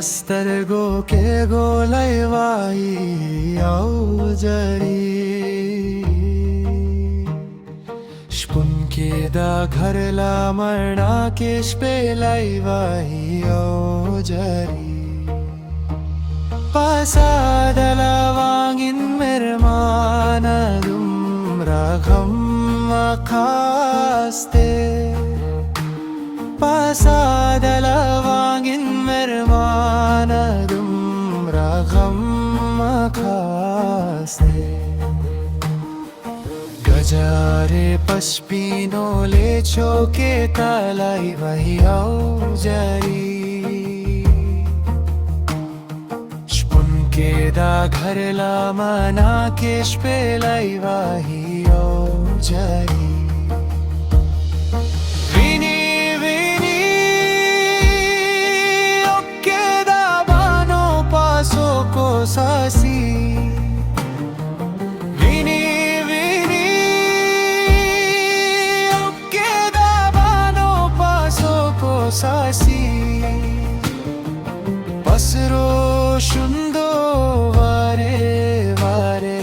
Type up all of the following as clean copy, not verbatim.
Astargo ke golai vai aujari Spunke da gharla marna ke spelai vai aujari Pasadala wangin mermanadum ragham akhaste Pasadala wangin mermanadum ragham akhaste Gajare paspino lecho ke talai vahi aujari Keda gharla mana ke spelai vahi aujari Vini vini okkeda bano paso ko sasi Vini vini okkeda bano paso ko sasi Pasro shundo vare vare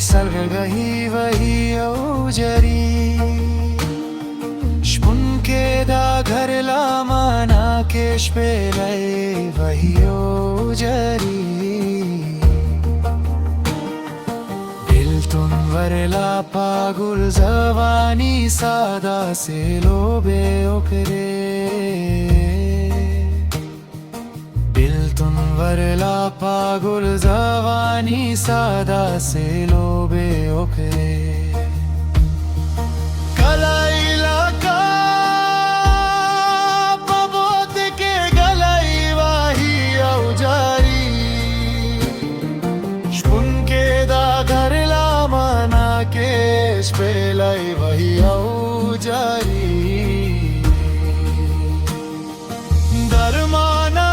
salgahi vahi aujari Spunke da gharla mana ke spelai vahi aujari Dil tun varla pagul zawani sada se lobe okre varla pagul zawani sada se lobe okre kalai laka pabot ke galai vahi aujari spunke da gharla mana ke spelai vahi aujari darmana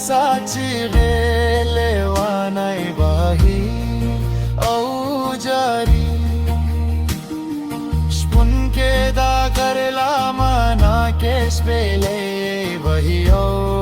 sachi gele wanai vahi aujari spunke da gharla mana ke spelai vahi aujari